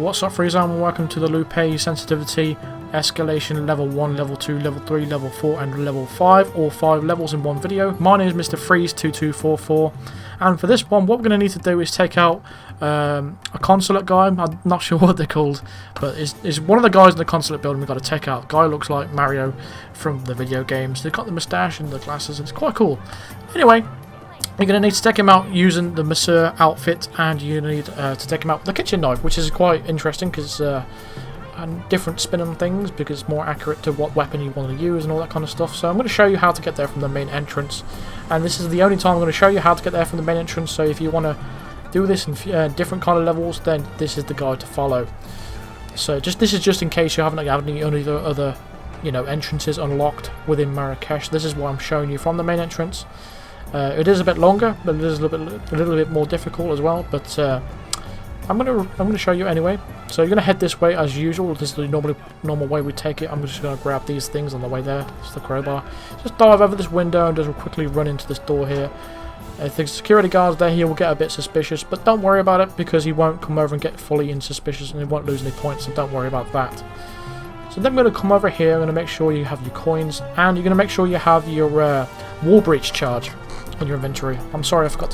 what's up Freezer, and welcome to the Lupei sensitivity escalation level 1, level 2, level 3, level 4 and level 5, all 5 levels in one video. My name is Mr. Freeze2244, and for this one what we're going to need to do is take out a consulate guy. I'm not sure what they're called, but it's one of the guys in the consulate building we've got to take out. The guy looks like Mario from the video games. They've got the moustache and the glasses, it's quite cool. Anyway, you're going to need to take him out using the Masseur outfit, and you need to take him out with the kitchen knife, which is quite interesting because it's a different spin on things, because it's more accurate to what weapon you want to use and all that kind of stuff. So I'm going to show you how to get there from the main entrance, and this is the only time I'm going to show you how to get there from the main entrance. So if you want to do this in different kind of levels, then this is the guide to follow. So this is just in case you haven't had any other entrances unlocked within Marrakesh. This is what I'm showing you from the main entrance. It is a bit longer, but it is a little bit more difficult as well. But I'm gonna show you anyway. So you're gonna head this way as usual. This is the normal way we take it. I'm just gonna grab these things on the way there. It's the crowbar. Just dive over this window and just quickly run into this door here. If the security guard's there, he will get a bit suspicious, but don't worry about it because he won't come over and get fully suspicious, and he won't lose any points. So don't worry about that. So then I'm going to come over here. I'm going to make sure you have your coins, and you're going to make sure you have your wall breach charge on your inventory. I'm sorry, I forgot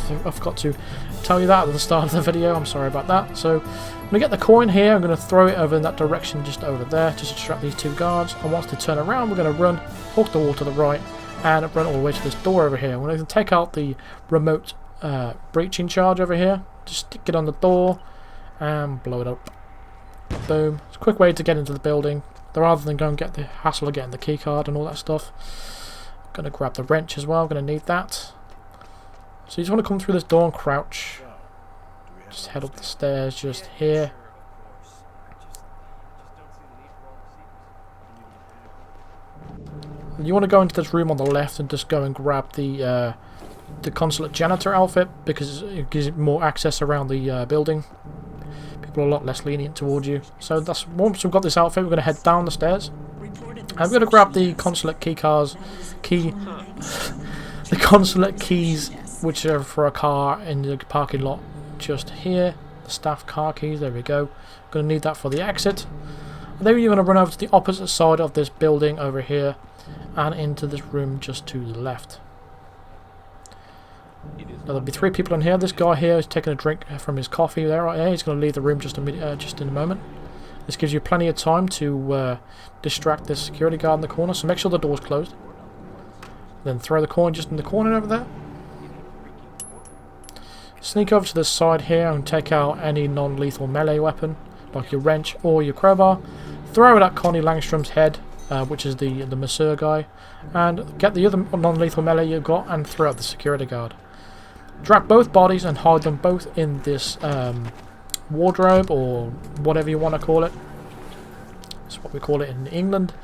to tell you that at the start of the video. I'm sorry about that. So I'm going to get the coin here. I'm going to throw it over in that direction, just over there, just to distract these two guards. And once they turn around, we're going to run, hook the wall to the right, and run all the way to this door over here. We're going to take out the remote breaching charge over here. Just stick it on the door and blow it up. Boom. It's a quick way to get into the building, rather than go and get the hassle of getting the key card and all that stuff. I'm going to grab the wrench as well. I'm going to need that. So you just want to come through this door and crouch. Just head up the stairs just here. You want to go into this room on the left and just go and grab the consulate janitor outfit, because it gives it more access around the building. People are a lot less lenient towards you. So that's once we've got this outfit, we're going to head down the stairs. I'm going to grab the consulate the consulate keys, which are for a car in the parking lot just here. The staff car keys, there we go. Going to need that for the exit. And then you're going to run over to the opposite side of this building over here, and into this room just to the left. Now, there'll be 3 people in here. This guy here is taking a drink from his coffee there. Right here. He's going to leave the room just in a moment. This gives you plenty of time to distract this security guard in the corner. So make sure the door's closed. Then throw the coin just in the corner over there. Sneak over to this side here and take out any non-lethal melee weapon, like your wrench or your crowbar. Throw it at Connie Langstrom's head, which is the Masseur guy, and get the other non-lethal melee you've got and throw at the security guard. Drag both bodies and hide them both in this wardrobe, or whatever you want to call it. That's what we call it in England,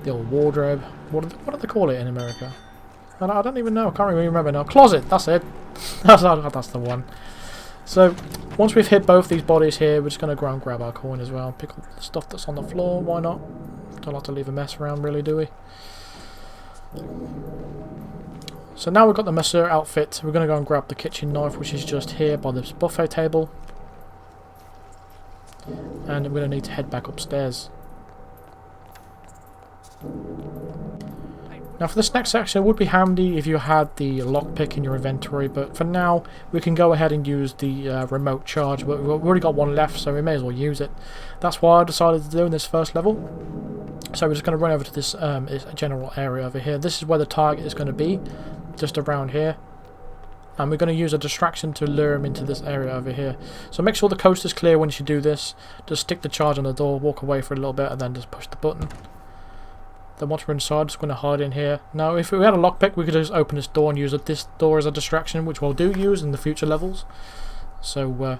the old wardrobe. What do they call it in America? I don't even know. I can't really remember now. Closet, that's it. That's the one. So once we've hit both these bodies here, we're just going to go and grab our coin as well. Pick up the stuff that's on the floor. Why not? Don't like to leave a mess around, really, do we? So now we've got the Masseur outfit. We're going to go and grab the kitchen knife, which is just here by this buffet table. And we're going to need to head back upstairs. Now for this next section, it would be handy if you had the lockpick in your inventory, but for now we can go ahead and use the remote charge, but we've already got one left, so we may as well use it. That's why I decided to do in this first level. So we're just going to run over to this general area over here. This is where the target is going to be, just around here. And we're going to use a distraction to lure him into this area over here. So make sure the coast is clear when you do this. Just stick the charge on the door, walk away for a little bit, and then just push the button. Then once we're inside, just going to hide in here. Now if we had a lockpick, we could just open this door and use this door as a distraction, which we'll use in the future levels. So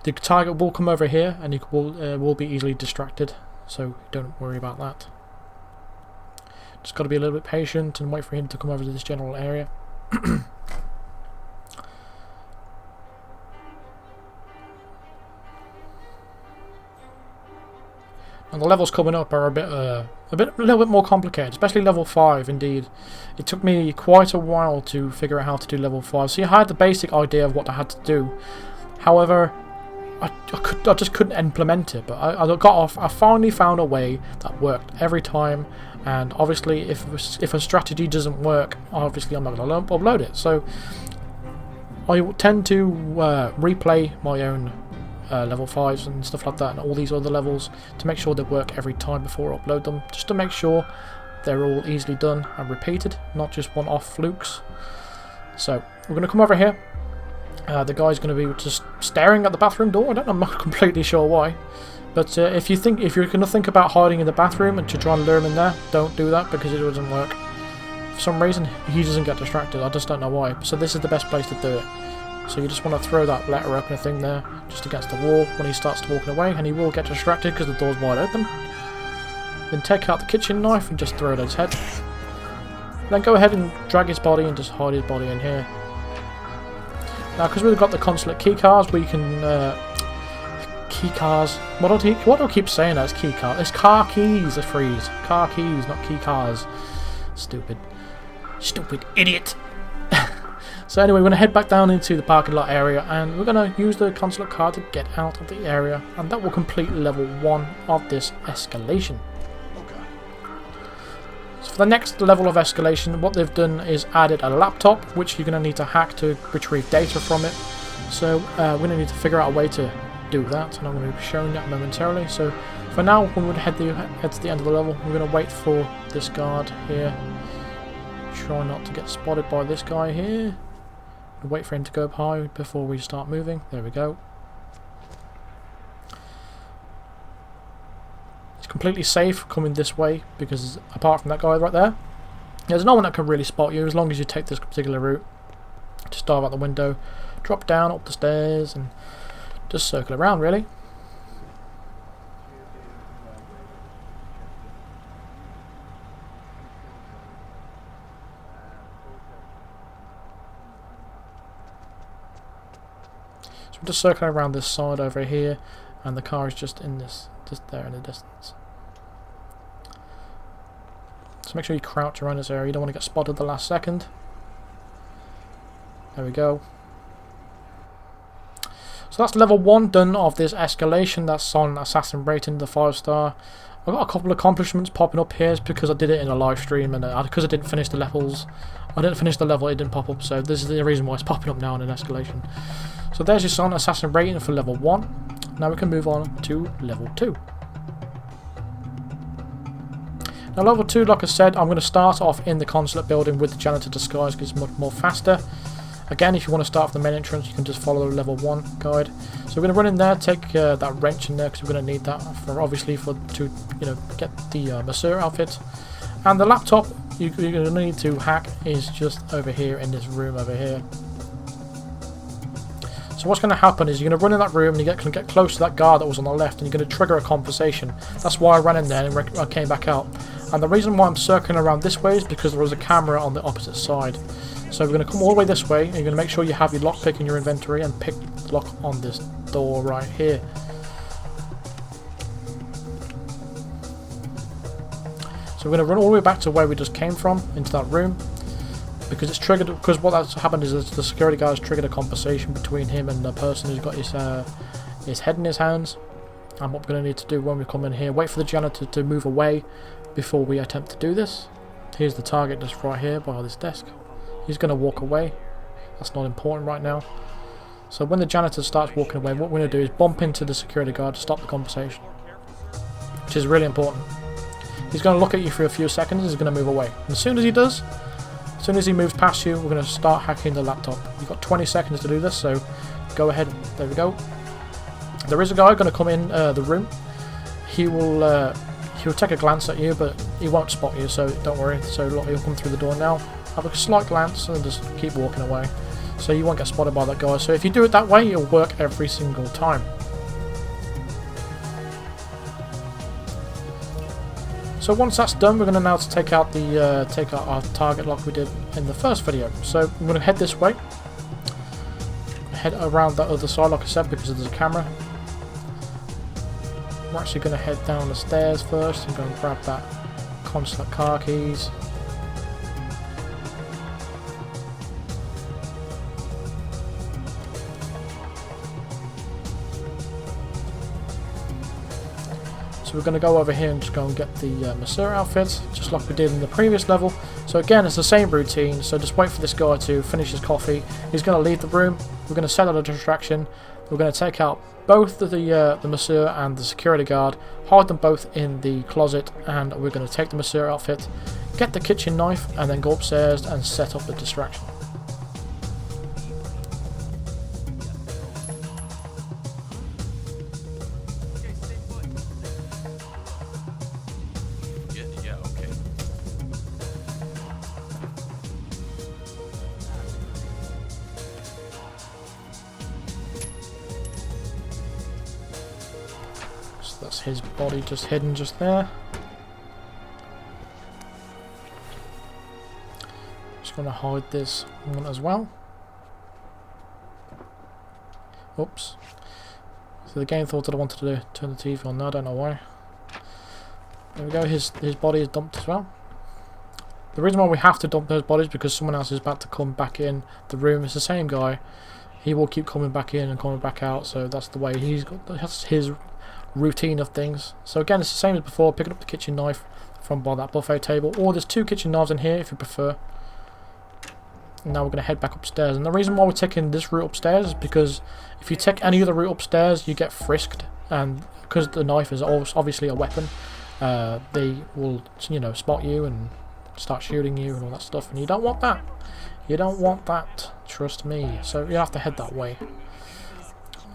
the target will come over here, and you will be easily distracted, so don't worry about that. Just got to be a little bit patient and wait for him to come over to this general area. And the levels coming up are a little bit more complicated, especially level 5. Indeed, it took me quite a while to figure out how to do level 5. So you had the basic idea of what I had to do. However, I just couldn't implement it, but I got off. I finally found a way that worked every time. And obviously, if a strategy doesn't work, obviously I'm not going to upload it. So I tend to replay my own level 5s and stuff like that, and all these other levels to make sure they work every time before I upload them, just to make sure they're all easily done and repeated, not just one-off flukes. So we're going to come over here. The guy's going to be just staring at the bathroom door. I'm not completely sure why, but if you're going to think about hiding in the bathroom and to try and lure him in there, don't do that, because it doesn't work. For some reason, he doesn't get distracted. I just don't know why. So this is the best place to do it. So you just want to throw that letter opener thing there, just against the wall when he starts walking away, and he will get distracted because the door's wide open. Then take out the kitchen knife and just throw it at his head. Then go ahead and drag his body and just hide his body in here. Now, because we've got the consulate key cards, we can key cars. What do I keep saying? That it's key card. It's car keys. It's freeze. Car keys, not key cars. Stupid idiot. So anyway, we're going to head back down into the parking lot area, and we're going to use the consulate card to get out of the area, and that will complete level 1 of this escalation. So for the next level of escalation, what they've done is added a laptop, which you're going to need to hack to retrieve data from it. So we're going to need to figure out a way to do that, and I'm going to be showing that momentarily. So for now, we're going to head to the end of the level. We're going to wait for this guard here. Try not to get spotted by this guy here. Wait for him to go up high before we start moving. There we go. It's completely safe coming this way, because apart from that guy right there, there's no one that can really spot you as long as you take this particular route. Just dive out the window, drop down up the stairs, and just circle around really. So I'm just circling around this side over here, and the car is just there in the distance. So make sure you crouch around this area. You don't want to get spotted the last second. There we go. So that's level 1 done of this escalation. That's on Assassin rating, the 5-star. I've got a couple of accomplishments popping up here because I did it in a live stream, and because I didn't finish the levels. I didn't finish the level, it didn't pop up, so this is the reason why it's popping up now in an escalation. So there's your Son Assassin rating for level 1. Now we can move on to level 2. Now level 2, like I said, I'm going to start off in the consulate building with the janitor disguise because it's much more faster. Again, if you want to start from the main entrance, you can just follow the level 1 guide. So we're going to run in there, take that wrench in there because we're going to need that for obviously to get the Masseur outfit. And the laptop you're going to need to hack is just over here in this room over here. So what's going to happen is you're going to run in that room and you get close to that guard that was on the left, and you're going to trigger a conversation. That's why I ran in there and I came back out. And the reason why I'm circling around this way is because there was a camera on the opposite side. So we're going to come all the way this way, and you're going to make sure you have your lockpick in your inventory and pick the lock on this door right here. So we're going to run all the way back to where we just came from, into that room, because it's triggered. Because what that's happened is the security guard has triggered a conversation between him and the person who's got his head in his hands. And what we're going to need to do when we come in here, wait for the janitor to move away before we attempt to do this. Here's the target just right here by this desk. He's going to walk away. That's not important right now. So when the janitor starts walking away, what we're going to do is bump into the security guard to stop the conversation, which is really important. He's going to look at you for a few seconds. He's going to move away. And as soon as he does, as soon as he moves past you, we're going to start hacking the laptop. You've got 20 seconds to do this, so go ahead. There we go. There is a guy going to come in the room. He'll take a glance at you, but he won't spot you, so don't worry. So look, he'll come through the door now. Have a slight glance and just keep walking away. So you won't get spotted by that guy. So if you do it that way, it'll work every single time. So once that's done, we're going to now take out our target like we did in the first video. So I'm going to head this way. Head around that other side, like I said, because there's a camera. We're actually going to head down the stairs first and go and grab that consulate car keys. So we're going to go over here and just go and get the Masseur outfit, just like we did in the previous level. So again, it's the same routine, so just wait for this guy to finish his coffee. He's going to leave the room, we're going to set out a distraction, we're going to take out both the Masseur and the security guard, hide them both in the closet, and we're going to take the Masseur outfit, get the kitchen knife, and then go upstairs and set up the distraction. That's his body just hidden just there. Just going to hide this one as well. Oops. So the game thought that I wanted to turn the TV on. No, I don't know why. There we go. His body is dumped as well. The reason why we have to dump those bodies is because someone else is about to come back in the room. It's the same guy. He will keep coming back in and coming back out. So that's the way that's his routine of things. So again, it's the same as before, picking up the kitchen knife from by that buffet table, or there's 2 kitchen knives in here if you prefer. And now we're going to head back upstairs, and the reason why we're taking this route upstairs is because if you take any other route upstairs you get frisked, and because the knife is obviously a weapon, they will, you know, spot you and start shooting you and all that stuff, and you don't want that. You don't want that, trust me. So you have to head that way.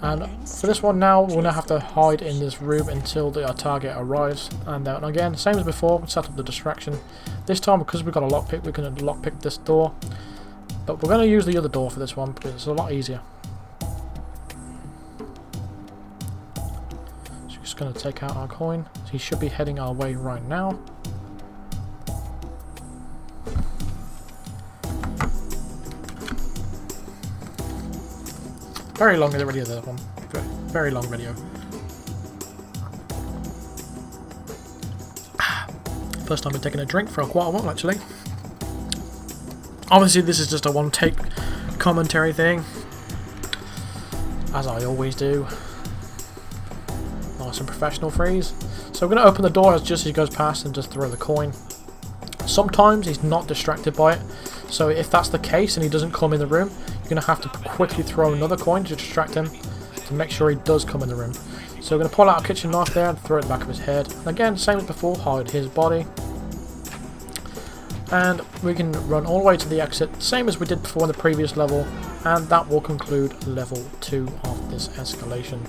And for this one now, we're going to have to hide in this room until our target arrives. And again, same as before, we set up the distraction. This time, because we've got a lockpick, we're going to lockpick this door. But we're going to use the other door for this one because it's a lot easier. So just going to take out our coin. So he should be heading our way right now. Very long video, that one. Very long video. First time I've taken a drink for quite a while, actually. Obviously, this is just a one-take commentary thing, as I always do. Nice and professional freeze. So we're going to open the door just as he goes past and just throw the coin. Sometimes he's not distracted by it, so if that's the case and he doesn't come in the room, you're going to have to quickly throw another coin to distract him to make sure he does come in the room. So we're going to pull out a kitchen knife there and throw it in the back of his head. And again, same as before, hide his body. And we can run all the way to the exit, same as we did before in the previous level, and that will conclude level 2 of this escalation.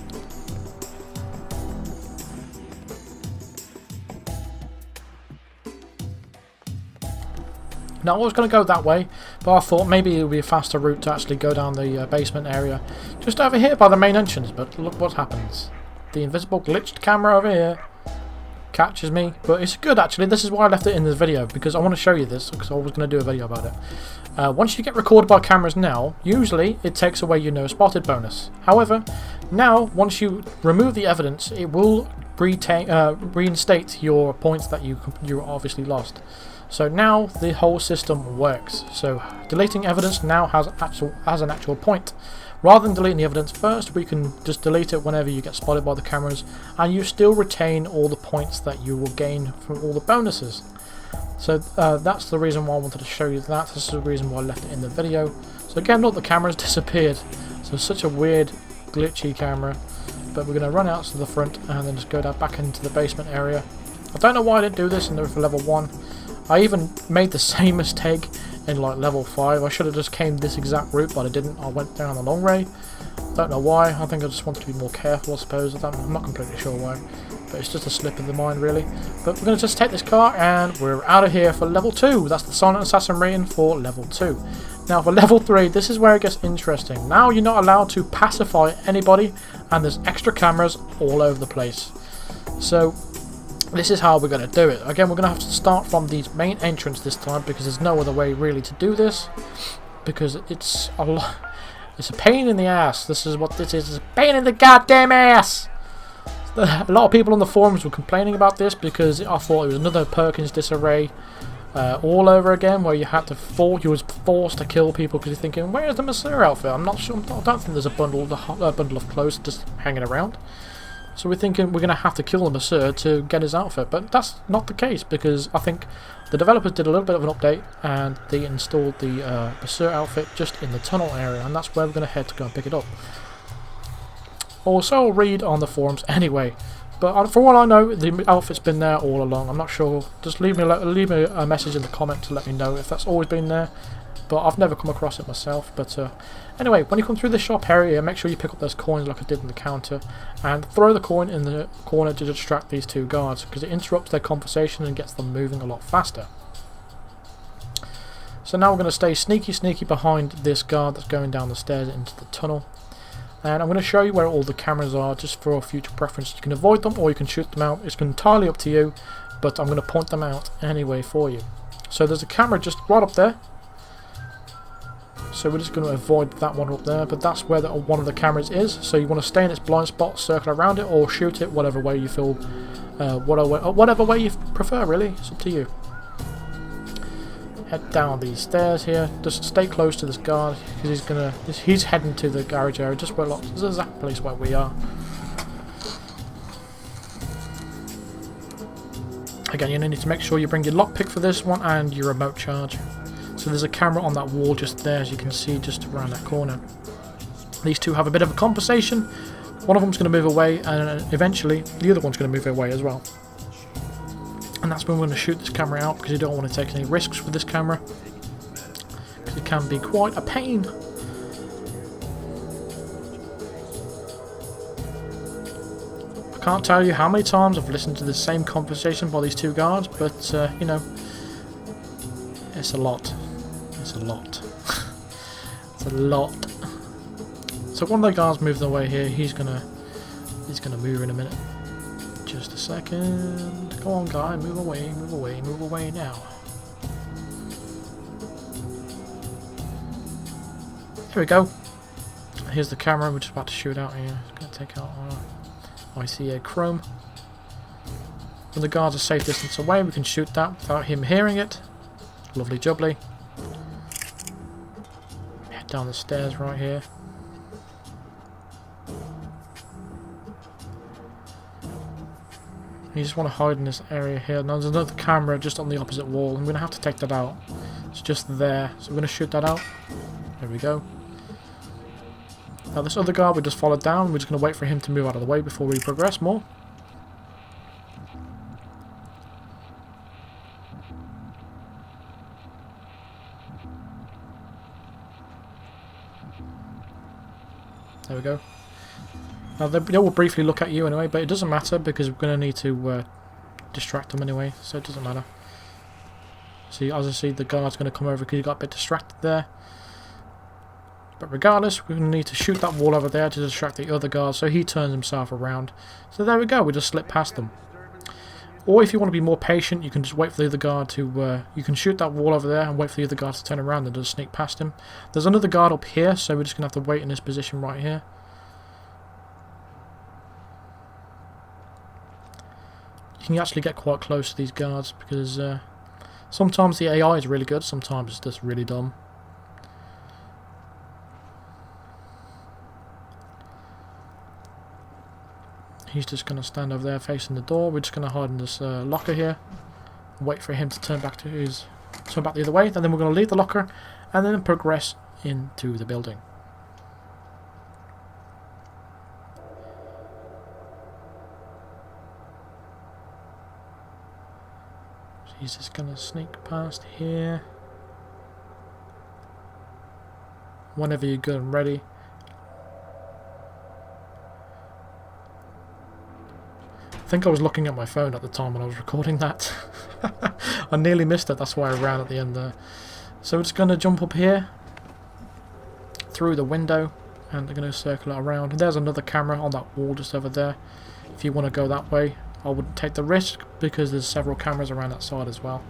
Now I was going to go that way, but I thought maybe it would be a faster route to actually go down the basement area, just over here by the main entrance, but look what happens. The invisible glitched camera over here catches me, but it's good actually. This is why I left it in this video, because I want to show you this, because I was going to do a video about it. Once you get recorded by cameras now, usually it takes away your no spotted bonus. However, now once you remove the evidence, it will reinstate your points that you obviously lost. So now the whole system works. So deleting evidence now has an actual point. Rather than deleting the evidence first, we can just delete it whenever you get spotted by the cameras, and you still retain all the points that you will gain from all the bonuses. So that's the reason why I wanted to show you that. This is the reason why I left it in the video. So again, look, the camera's disappeared. So it's such a weird, glitchy camera. But we're going to run out to the front and then just go down back into the basement area. I don't know why I didn't do this in the level 1. I even made the same mistake in like level 5. I should have just came this exact route, but I didn't. I went down the long way. Don't know why. I think I just wanted to be more careful, I suppose. I'm not completely sure why, but it's just a slip of the mind really. But we're going to just take this car and we're out of here for level 2. That's the Silent Assassin rating for level 2. Now for level 3, this is where it gets interesting. Now you're not allowed to pacify anybody, and there's extra cameras all over the place. So this is how we're going to do it. Again, we're going to have to start from the main entrance this time, because there's no other way really to do this, because it's a lot. It's a pain in the ass. This is what this is. It's a pain in the goddamn ass. A lot of people on the forums were complaining about this because I thought it was another Perkins disarray all over again, where you had to you was forced to kill people because you're thinking, where's the Masseur outfit? I'm not sure. I don't think there's a bundle of clothes just hanging around. So we're thinking we're going to have to kill the Masseur to get his outfit, but that's not the case, because I think the developers did a little bit of an update and they installed the Masseur outfit just in the tunnel area, and that's where we're going to head to go and pick it up. Also, I'll read on the forums anyway, but for all I know, the outfit's been there all along. I'm not sure. Just leave me a message in the comment to let me know if that's always been there, but I've never come across it myself. But anyway, when you come through the shop area, make sure you pick up those coins like I did in the counter, and throw the coin in the corner to distract these two guards, because it interrupts their conversation and gets them moving a lot faster. So now we're going to stay sneaky behind this guard that's going down the stairs into the tunnel. And I'm going to show you where all the cameras are, just for future preference. You can avoid them or you can shoot them out. It's entirely up to you, but I'm going to point them out anyway for you. So there's a camera just right up there. So we're just going to avoid that one up there, but that's where one of the cameras is. So you want to stay in its blind spot, circle around it, or shoot it, whatever way you feel, whatever way you prefer, really. It's up to you. Head down these stairs here. Just stay close to this guard, because he's heading to the garage area, just where this is the exact place where we are. Again, you need to make sure you bring your lockpick for this one and your remote charge. So there's a camera on that wall just there, as you can see, just around that corner. These two have a bit of a conversation. One of them's going to move away, and eventually the other one's going to move away as well. And that's when we're going to shoot this camera out, because you don't want to take any risks with this camera, because it can be quite a pain. I can't tell you how many times I've listened to the same conversation by these two guards, but you know, it's a lot. It's a lot. It's a lot. So one of the guards moved away here. He's gonna move in a minute. Just a second. Come on, guy, move away now. Here we go. Here's the camera. We're just about to shoot out here. It's gonna take out our ICA chrome. When the guards are safe distance away, we can shoot that without him hearing it. Lovely jubbly. Head down the stairs right here. You just want to hide in this area here. Now there's another camera just on the opposite wall. I'm going to have to take that out. It's just there. So we're going to shoot that out. There we go. Now this other guard we just followed down. We're just going to wait for him to move out of the way before we progress more. There we go. Now they will briefly look at you anyway, but it doesn't matter, because we're going to need to distract them anyway, so it doesn't matter. See, as I see, the guard's going to come over because he got a bit distracted there. But regardless, we're going to need to shoot that wall over there to distract the other guard, so he turns himself around. So there we go, we just slip past them. Or if you want to be more patient, you can just wait for the other guard to... you can shoot that wall over there and wait for the other guard to turn around and just sneak past him. There's another guard up here, so we're just going to have to wait in this position right here. You can actually get quite close to these guards, because sometimes the AI is really good, sometimes it's just really dumb. He's just going to stand over there facing the door. We're just going to hide in this locker here. Wait for him to turn back the other way. And then we're going to leave the locker and then progress into the building. So he's just going to sneak past here. Whenever you're good and ready. I think I was looking at my phone at the time when I was recording that. I nearly missed it, that's why I ran at the end there. So we're just going to jump up here through the window and they're going to circle it around. And there's another camera on that wall just over there. If you want to go that way, I wouldn't take the risk because there's several cameras around that side as well.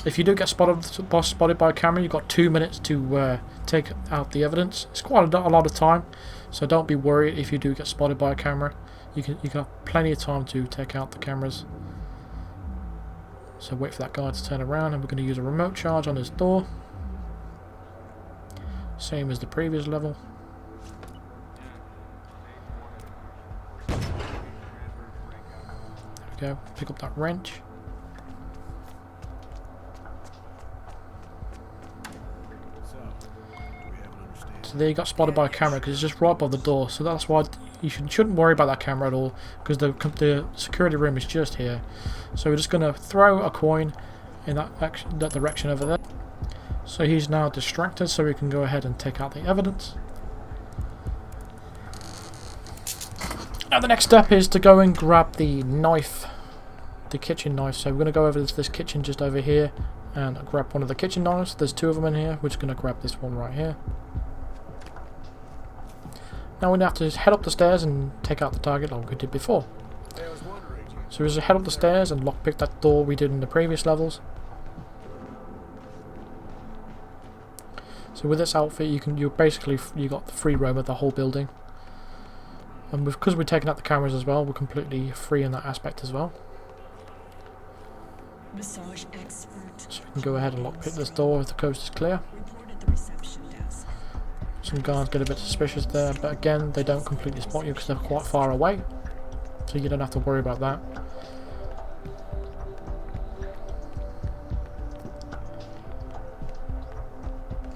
If you do get spotted by a camera, you've got 2 minutes to take out the evidence. It's quite a lot of time, so don't be worried if you do get spotted by a camera. You can have plenty of time to take out the cameras. So wait for that guy to turn around, and we're going to use a remote charge on this door. Same as the previous level. we go. Pick up that wrench. So there you got spotted by a camera because it's just right by the door. So that's why you shouldn't worry about that camera at all, because the security room is just here. So we're just going to throw a coin in that direction over there. So he's now distracted, so we can go ahead and take out the evidence. Now the next step is to go and grab the knife, the kitchen knife. So we're going to go over to this kitchen just over here and grab one of the kitchen knives. There's two of them in here. We're just going to grab this one right here. Now we have to head up the stairs and take out the target like we did before. So we just head up the stairs and lockpick that door we did in the previous levels. So with this outfit, you got the free roam of the whole building, and because we're taking out the cameras as well, we're completely free in that aspect as well. Massage expert. So we can go ahead and lockpick this door if the coast is clear. Some guards get a bit suspicious there, but again, they don't completely spot you because they're quite far away, so you don't have to worry about that.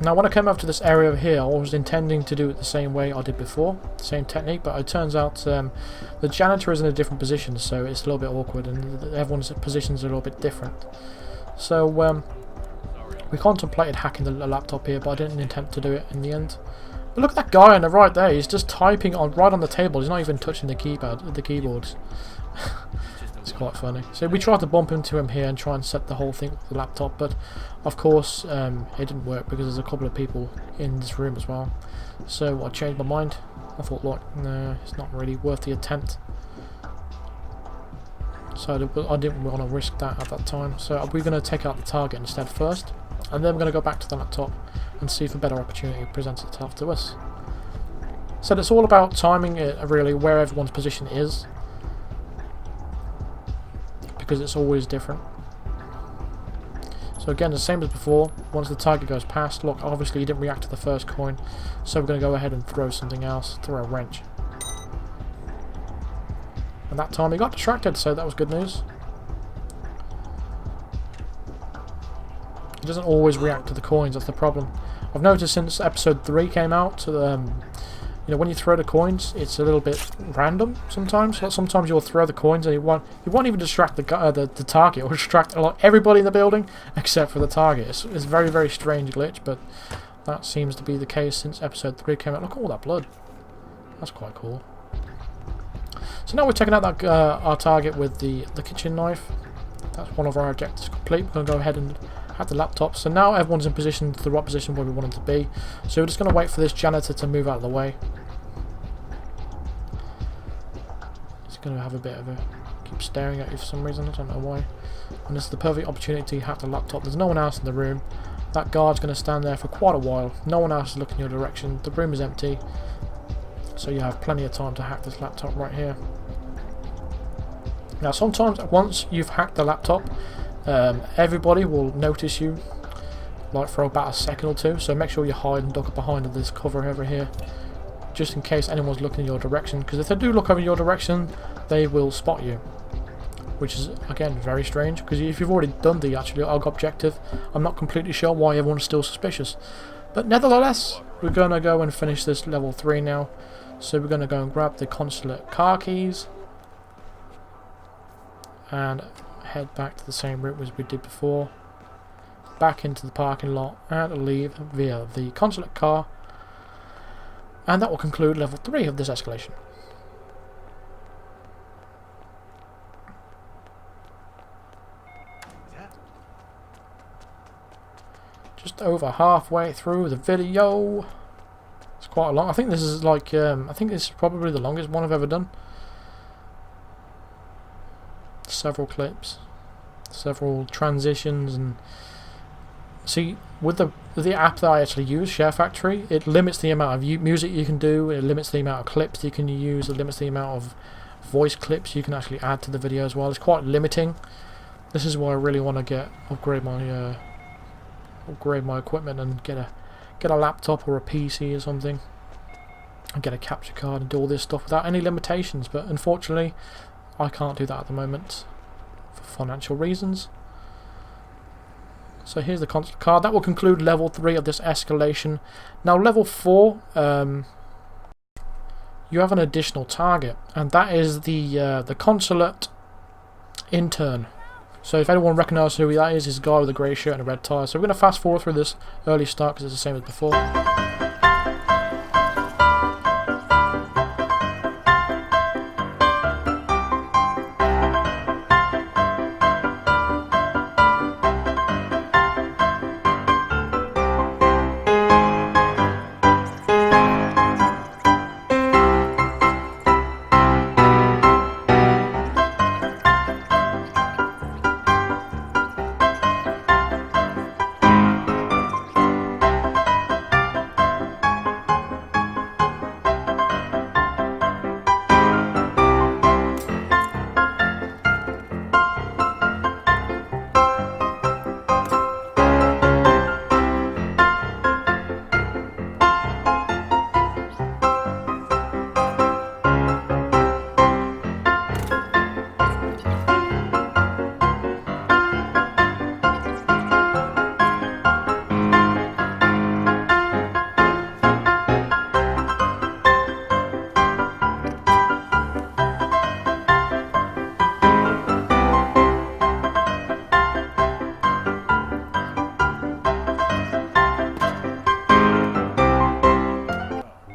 Now when I came over to this area over here, I was intending to do it the same way I did before, the same technique, but it turns out the janitor is in a different position, so it's a little bit awkward, and everyone's positions are a little bit different. So we contemplated hacking the laptop here, but I didn't intend to do it in the end. But look at that guy on the right there, he's just typing right on the table, he's not even touching the keyboards. It's quite funny. So we tried to bump into him here and try and set the whole thing with the laptop, but of course it didn't work because there's a couple of people in this room as well. So I changed my mind. I thought, look, no, it's not really worth the attempt. So I didn't want to risk that at that time. So we're going to take out the target instead first, and then we're going to go back to the laptop and see if a better opportunity presents itself to us. So it's all about timing it, really, where everyone's position is, because it's always different. So again, the same as before, once the target goes past, look, obviously he didn't react to the first coin, so we're going to go ahead and throw something else, throw a wrench. And that time he got distracted, so that was good news. He doesn't always react to the coins, that's the problem. I've noticed since episode 3 came out, you know, when you throw the coins, it's a little bit random sometimes. Like sometimes you'll throw the coins and you won't even distract the target, or distract everybody in the building except for the target. It's a very, very strange glitch, but that seems to be the case since episode 3 came out. Look at all that blood. That's quite cool. So now we're taking out that our target with the kitchen knife. That's one of our objectives complete. We're going to go ahead and hack the laptop. So now everyone's in position, the right position where we want them to be. So we're just going to wait for this janitor to move out of the way. He's going to have a bit of a keep staring at you for some reason. I don't know why. And this is the perfect opportunity to hack the laptop. There's no one else in the room. That guard's going to stand there for quite a while. No one else is looking your direction. The room is empty. So you have plenty of time to hack this laptop right here. Now sometimes once you've hacked the laptop, everybody will notice you like for about a second or two, so make sure you hide and duck behind this cover over here, just in case anyone's looking in your direction, because if they do look over your direction, they will spot you, which is again very strange, because if you've already done the actual objective, I'm not completely sure why everyone's still suspicious. But nevertheless, we're going to go and finish this level 3 now. So we're going to go and grab the consulate car keys and head back to the same route as we did before, back into the parking lot and leave via the consulate car, and that will conclude level 3 of this escalation. Just over halfway through the video. It's quite a long. I think this is like I think this is probably the longest one I've ever done. Several clips, several transitions, and see with the app that I actually use, Share Factory, it limits the amount of music you can do, it limits the amount of clips you can use, it limits the amount of voice clips you can actually add to the video as well. It's quite limiting. This is why I really want to upgrade my equipment and get a laptop or a PC or something, and get a capture card and do all this stuff without any limitations. But unfortunately, I can't do that at the moment for financial reasons. So here's the consular card. That will conclude level 3 of this escalation. Now level 4, you have an additional target, and that is the consulate intern. So if anyone recognises who that is, he's a guy with a grey shirt and a red tie. So we're going to fast forward through this early start because it's the same as before.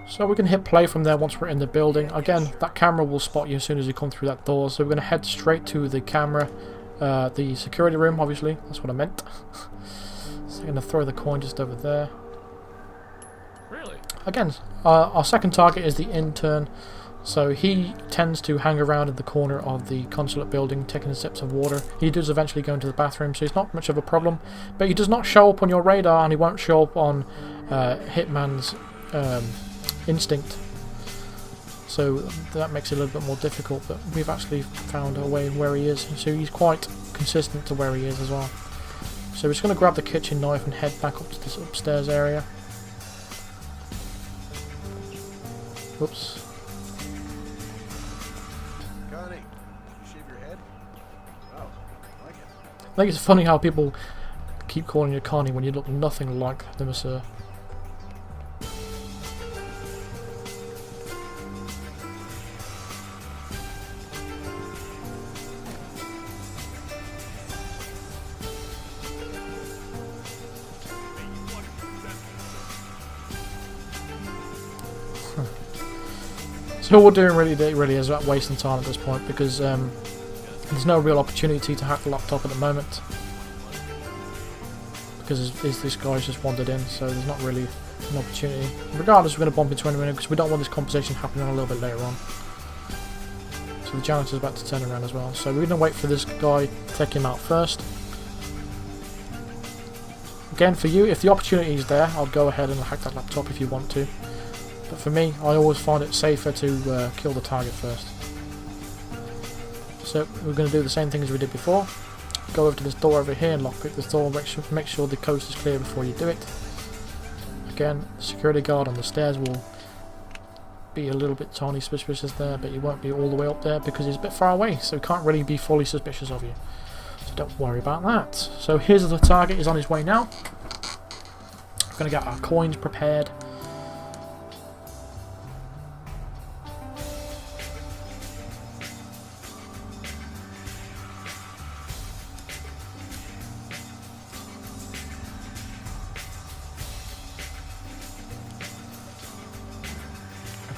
So we can hit play from there once we're in the building. Again, that camera will spot you as soon as you come through that door. So we're going to head straight to the camera, the security room, obviously. That's what I meant. So I'm going to throw the coin just over there. Really? Again, our second target is the intern. So he tends to hang around in the corner of the consulate building, taking sips of water. He does eventually go into the bathroom, so he's not much of a problem. But he does not show up on your radar, and he won't show up on Hitman's instinct. So that makes it a little bit more difficult, but we've actually found a way where he is. So he's quite consistent to where he is as well. So we're just going to grab the kitchen knife and head back up to this upstairs area. Oops. Connie, did you shave your head? Oh, I like it. I think it's funny how people keep calling you Connie when you look nothing like them, sir. So all we're doing really is about wasting time at this point, because there's no real opportunity to hack the laptop at the moment, because this guy's just wandered in, so there's not really an opportunity. Regardless, we're going to bump into anyone because we don't want this conversation happening a little bit later on. So the janitor's about to turn around as well, so we're going to wait for this guy to take him out first. Again, for you, if the opportunity is there, I'll go ahead and hack that laptop if you want to. But for me, I always find it safer to kill the target first. So we're going to do the same thing as we did before. Go over to this door over here and lockpick this door. Make sure the coast is clear before you do it. Again, the security guard on the stairs will be a little bit tiny suspicious there, but he won't be all the way up there because he's a bit far away, so he can't really be fully suspicious of you. So don't worry about that. So here's the target, is on his way now. We're going to get our coins prepared.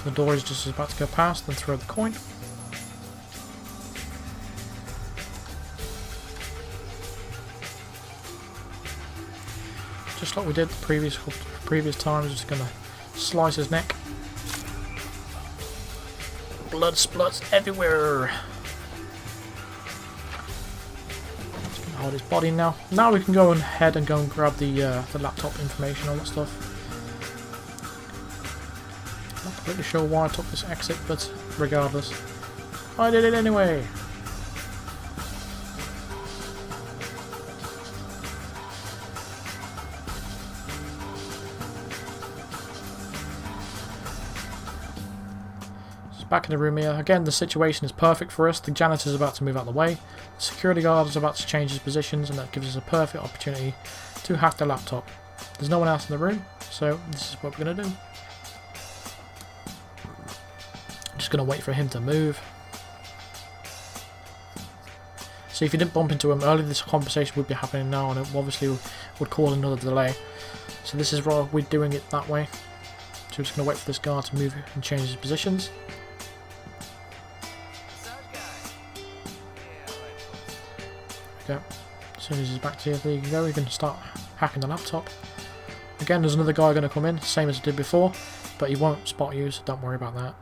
The door is just about to go past, then throw the coin. Just like we did the previous times, just gonna slice his neck. Blood spluts everywhere. Just gonna hold his body now. Now we can go ahead and grab the laptop information, all that stuff. Not completely sure why I took this exit, but regardless, I did it anyway. Just Back in the room here. Again, the situation is perfect for us. The janitor is about to move out of the way. The security guard is about to change his positions, and that gives us a perfect opportunity to hack the laptop. There's no one else in the room, so this is what we're going to do. Just going to wait for him to move. So if you didn't bump into him earlier, this conversation would be happening now, and it obviously would cause another delay. So this is why we're doing it that way. So we're just going to wait for this guard to move and change his positions. There we go. As soon as he's back to here, there you go. You can start hacking the laptop. Again, there's another guy going to come in, same as I did before, but he won't spot you, so don't worry about that.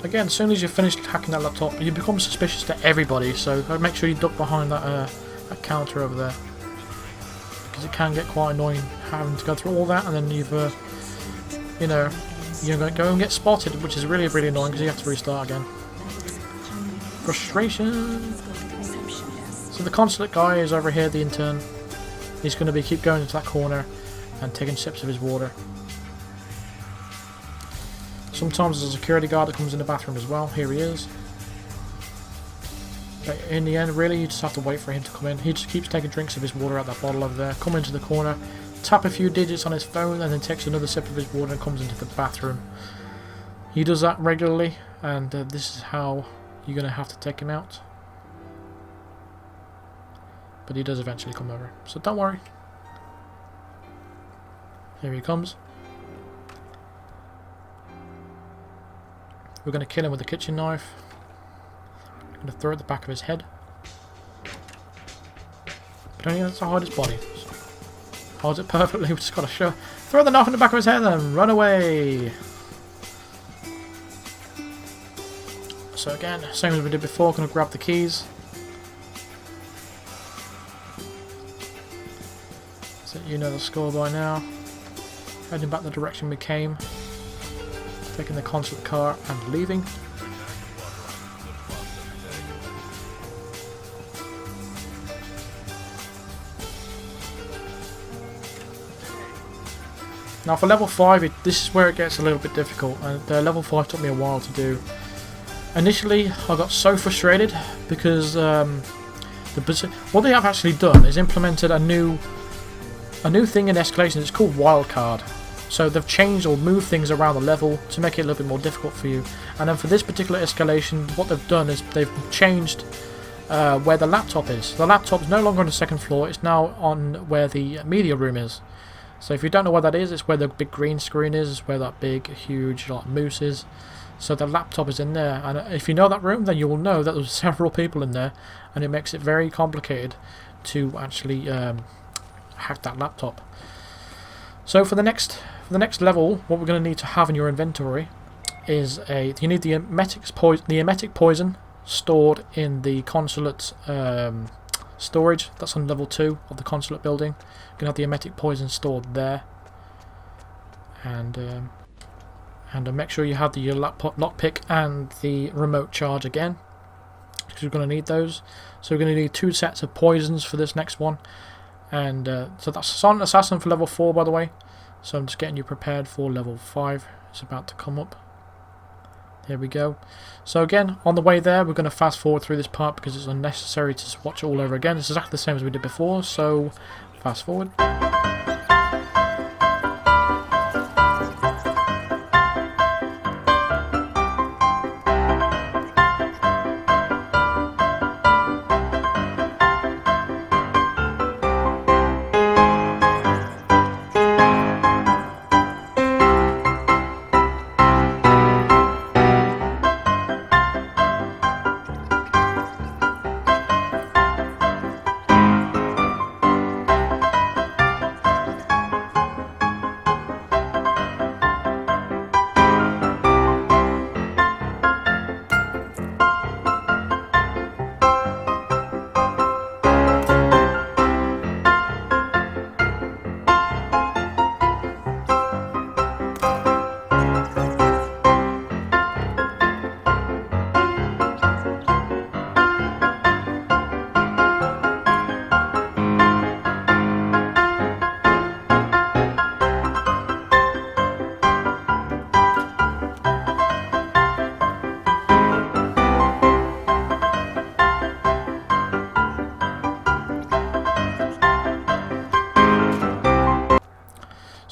Again, as soon as you've finished hacking that laptop, you become suspicious to everybody, so make sure you duck behind that counter over there. Because it can get quite annoying having to go through all that, and then you've, you know, you're going to go and get spotted, which is really, really annoying because you have to restart again. Frustration! So the consulate guy is over here, the intern. He's going to keep going into that corner and taking sips of his water. Sometimes there's a security guard that comes in the bathroom as well. Here he is. But in the end, really, you just have to wait for him to come in. He just keeps taking drinks of his water out that bottle over there. Come into the corner, tap a few digits on his phone, and then takes another sip of his water and comes into the bathroom. He does that regularly, and this is how you're going to have to take him out. But he does eventually come over, so don't worry. Here he comes. We're going to kill him with a kitchen knife. I'm going to throw it at the back of his head. But only has to hide his body. Holds it perfectly. We just got to show. Throw the knife in the back of his head and run away. So again, same as we did before. Going to grab the keys. So you know the score by now. Heading back the direction we came. Taking the consulate car and leaving. Now for level 5, this is where it gets a little bit difficult, and level 5 took me a while to do. Initially I got so frustrated because what they have actually done is implemented a new thing in Escalation. It's called wildcard. So they've changed or moved things around the level to make it a little bit more difficult for you. And then for this particular escalation, what they've done is they've changed where the laptop is. The laptop is no longer on the second floor, it's now on where the media room is. So if you don't know what that is, it's where the big green screen is, it's where that big, huge moose is. So the laptop is in there, and if you know that room, then you will know that there's several people in there, and it makes it very complicated to actually hack that laptop. So for the next level, what we're going to need to have in your inventory is you need the emetic poison stored in the consulate's storage. That's on level 2 of the consulate building. You're going to have the emetic poison stored there, and make sure you have the lockpick and the remote charge again, because you're going to need those. So we're going to need 2 sets of poisons for this next one. And so that's Silent Assassin for level 4, by the way. So I'm just getting you prepared for level 5. It's about to come up. There we go. So again, on the way there, we're going to fast forward through this part because it's unnecessary to watch it all over again. It's exactly the same as we did before, so fast forward.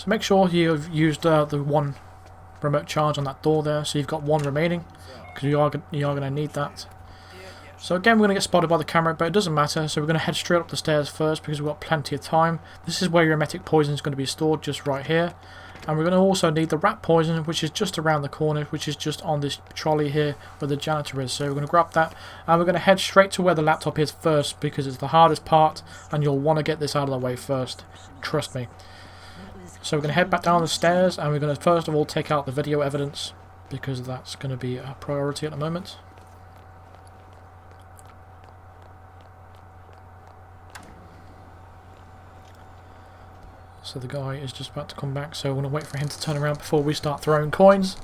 So make sure you've used the one remote charge on that door there, so you've got one remaining, because you are going to need that. So again, we're going to get spotted by the camera, but it doesn't matter, so we're going to head straight up the stairs first because we've got plenty of time. This is where your emetic poison is going to be stored, just right here. And we're going to also need the rat poison, which is just around the corner, which is just on this trolley here where the janitor is. So we're going to grab that, and we're going to head straight to where the laptop is first, because it's the hardest part, and you'll want to get this out of the way first. Trust me. So we're going to head back down the stairs, and we're going to first of all take out the video evidence, because that's going to be a priority at the moment. So the guy is just about to come back, so I want to wait for him to turn around before we start throwing coins.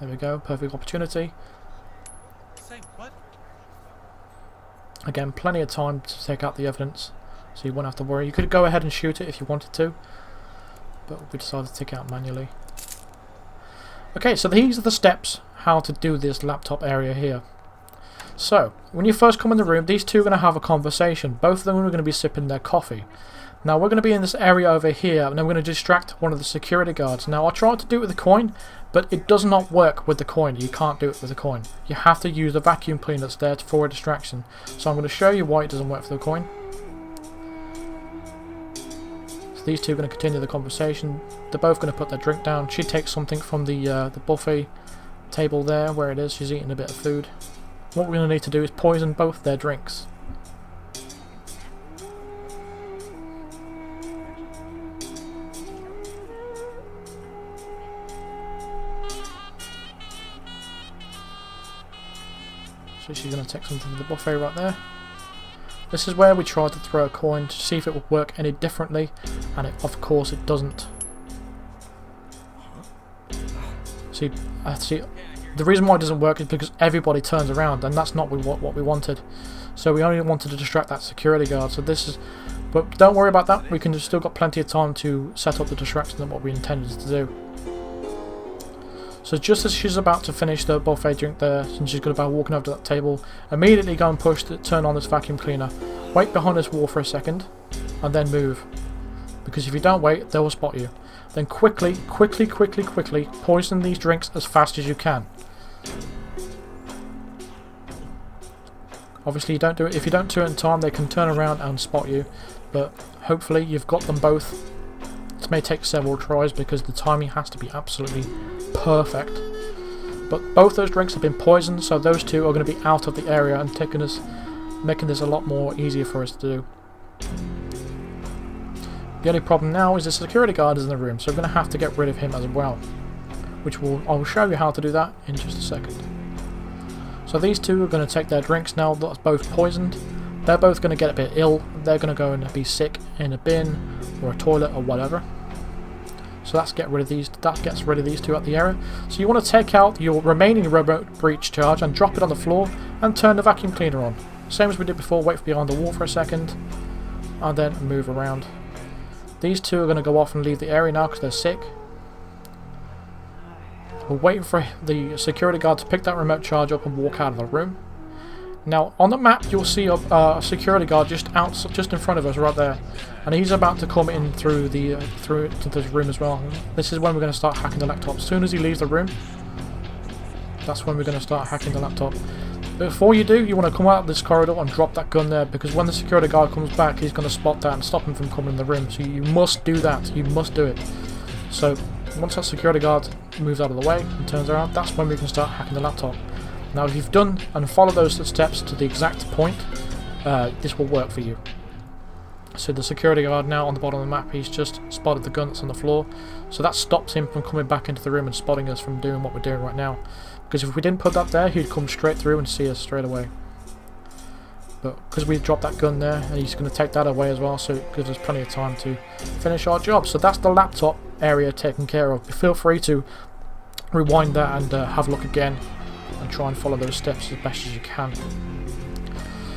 There we go, perfect opportunity. Say what? Again, plenty of time to take out the evidence, so you won't have to worry. You could go ahead and shoot it if you wanted to, but we decided to take it out manually. Okay, so these are the steps how to do this laptop area here. So, when you first come in the room, these two are going to have a conversation. Both of them are going to be sipping their coffee. Now, we're going to be in this area over here, and then we're going to distract one of the security guards. Now, I tried to do it with the coin, but it does not work with the coin. You can't do it with the coin. You have to use the vacuum cleaner that's there for a distraction. So I'm going to show you why it doesn't work for the coin. So these two are going to continue the conversation. They're both going to put their drink down. She takes something from the buffet table there, where it is. She's eating a bit of food. What we're going to need to do is poison both their drinks. So she's going to take something from the buffet right there. This is where we tried to throw a coin to see if it would work any differently, and of course it doesn't. See, the reason why it doesn't work is because everybody turns around, and that's not what we wanted. So we only wanted to distract that security guard. So this is, but don't worry about that. We can still got plenty of time to set up the distraction of what we intended to do. So just as she's about to finish the buffet drink there, and she's going to be walking over to that table, immediately go and turn on this vacuum cleaner. Wait behind this wall for a second, and then move. Because if you don't wait, they will spot you. Then quickly poison these drinks as fast as you can. Obviously, you don't do it. If you don't do it in time, they can turn around and spot you. But hopefully, you've got them both. This may take several tries because the timing has to be absolutely perfect. But both those drinks have been poisoned, so those two are going to be out of the area and making this a lot more easier for us to do. The only problem now is the security guard is in the room, so we're going to have to get rid of him as well. I'll show you how to do that in just a second. So these two are going to take their drinks now that's both poisoned. They're both going to get a bit ill. They're going to go and be sick in a bin or a toilet or whatever. So that gets rid of these two out the area. So you want to take out your remaining remote breach charge and drop it on the floor and turn the vacuum cleaner on. Same as we did before, wait behind the wall for a second and then move around. These two are going to go off and leave the area now because they're sick. We're waiting for the security guard to pick that remote charge up and walk out of the room. Now on the map you'll see a security guard just in front of us right there, and he's about to come in through into this room as well. This is when we're going to start hacking the laptop. As soon as he leaves the room, that's when we're going to start hacking the laptop. Before you do, you want to come out of this corridor and drop that gun there, because when the security guard comes back, he's going to spot that and stop him from coming in the room. So you must do that. You must do it. So once that security guard moves out of the way and turns around, that's when we can start hacking the laptop. Now if you've done and followed those steps to the exact point, this will work for you. So the security guard now on the bottom of the map, he's just spotted the gun that's on the floor. So that stops him from coming back into the room and spotting us from doing what we're doing right now. Because if we didn't put that there, he'd come straight through and see us straight away. But because we dropped that gun there, and he's going to take that away as well, so it gives us plenty of time to finish our job. So that's the laptop area taken care of. Feel free to rewind that and have a look again and try and follow those steps as best as you can.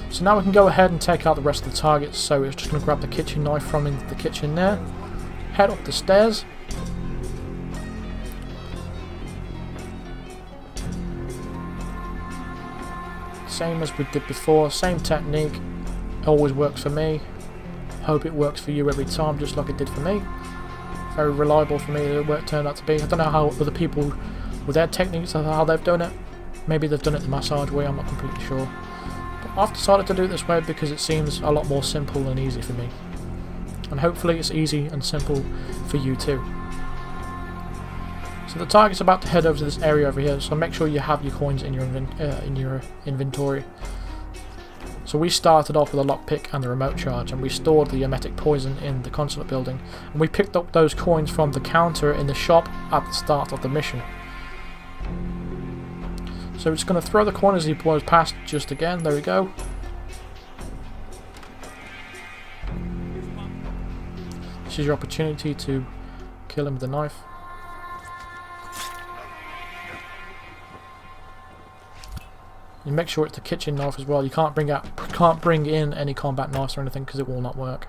So now we can go ahead and take out the rest of the targets. So it's just going to grab the kitchen knife from in the kitchen there, head up the stairs. Same as we did before, same technique, always works for me. hope it works for you every time, just like it did for me. Very reliable for me, it turned out to be. I don't know how other people, with their techniques, how they've done it. Maybe they've done it the massage way, I'm not completely sure. But I've decided to do it this way because it seems a lot more simple and easy for me. And hopefully it's easy and simple for you too. So the target's about to head over to this area over here, so make sure you have your coins in your inventory. So we started off with a lockpick and the remote charge, and we stored the emetic poison in the consulate building, and we picked up those coins from the counter in the shop at the start of the mission. So we're just going to throw the coin as he blows past just again. There we go. This is your opportunity to kill him with a knife. You make sure it's a kitchen knife as well. You can't bring in any combat knives or anything because it will not work.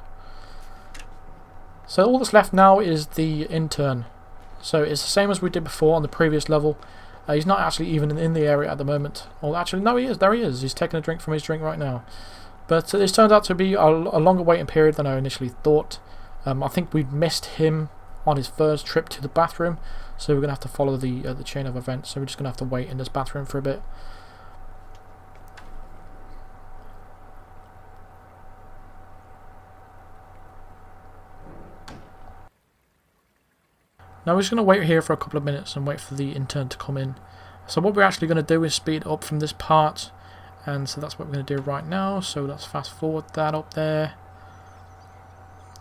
So all that's left now is the intern. So it's the same as we did before on the previous level. He's not actually even in the area at the moment. Well, actually, no, he is. There he is. He's taking a drink from his drink right now. But this turned out to be a longer waiting period than I initially thought. I think we'd missed him on his first trip to the bathroom, so we're going to have to follow the chain of events. So we're just going to have to wait in this bathroom for a bit. Now we're just going to wait here for a couple of minutes and wait for the intern to come in. So what we're actually going to do is speed up from this part, and so that's what we're going to do right now. So let's fast forward that up there.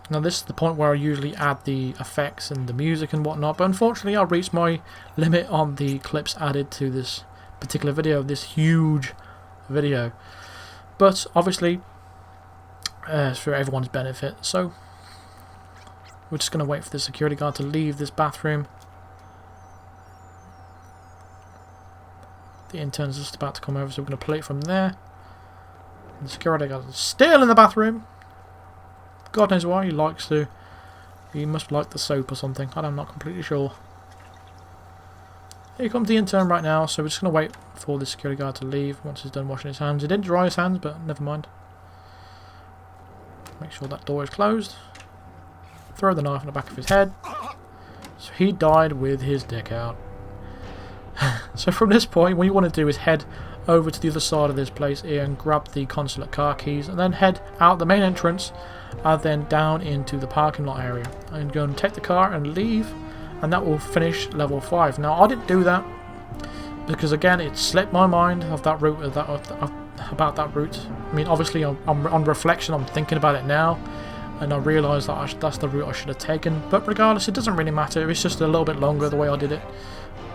Now this is the point where I usually add the effects and the music and whatnot, but unfortunately I reached my limit on the clips added to this particular video, this huge video. But obviously it's for everyone's benefit, so we're just going to wait for the security guard to leave this bathroom. The intern's just about to come over, so we're going to play it from there. And the security guard is still in the bathroom. God knows why he likes to. He must like the soap or something. I'm not completely sure. Here comes the intern right now, so we're just going to wait for the security guard to leave once he's done washing his hands. He didn't dry his hands, but never mind. Make sure that door is closed. Throw the knife in the back of his head. So he died with his dick out. So from this point, what you want to do is head over to the other side of this place here and grab the consulate car keys, and then head out the main entrance and then down into the parking lot area and go and take the car and leave, and that will finish level 5. Now I didn't do that because again it slipped my mind of that route, about that route. I mean, obviously on reflection I'm thinking about it now, and I realise that that's the route I should have taken, but regardless it doesn't really matter. It's just a little bit longer the way I did it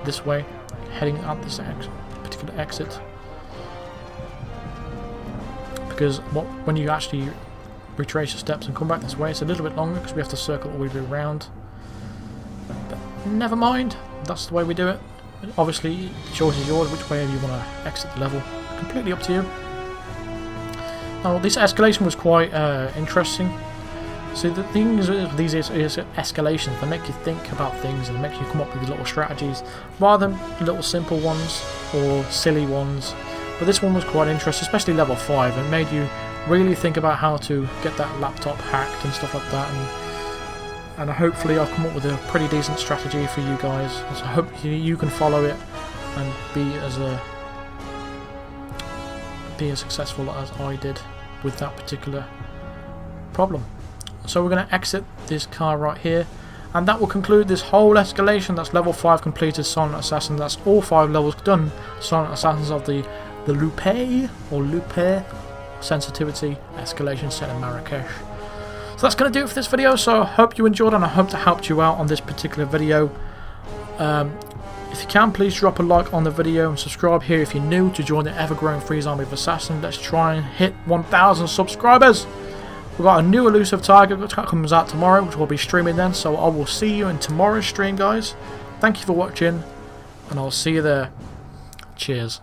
this way, heading at this particular exit, because when you actually retrace your steps and come back this way it's a little bit longer because we have to circle all the way around, but never mind, that's the way we do it. Obviously the choice is yours which way you want to exit the level, completely up to you. Now this escalation was quite interesting. So the thing is with these is escalations, they make you think about things and they make you come up with little strategies rather than little simple ones or silly ones. But this one was quite interesting, especially level 5, and made you really think about how to get that laptop hacked and stuff like that. And hopefully I've come up with a pretty decent strategy for you guys. So I hope you can follow it and be as successful as I did with that particular problem. So we're going to exit this car right here, and that will conclude this whole escalation. That's level 5 completed Silent Assassin. That's all 5 levels done. Silent Assassins of the Lupei or Lupei sensitivity escalation set in Marrakesh. So that's going to do it for this video. So I hope you enjoyed, and I hope to help you out on this particular video. If you can, please drop a like on the video and subscribe here if you're new to join the ever-growing Freeze Army of Assassins. Let's try and hit 1,000 subscribers. We've got a new elusive target that comes out tomorrow, which we'll be streaming then, so I will see you in tomorrow's stream, guys. Thank you for watching, and I'll see you there. Cheers.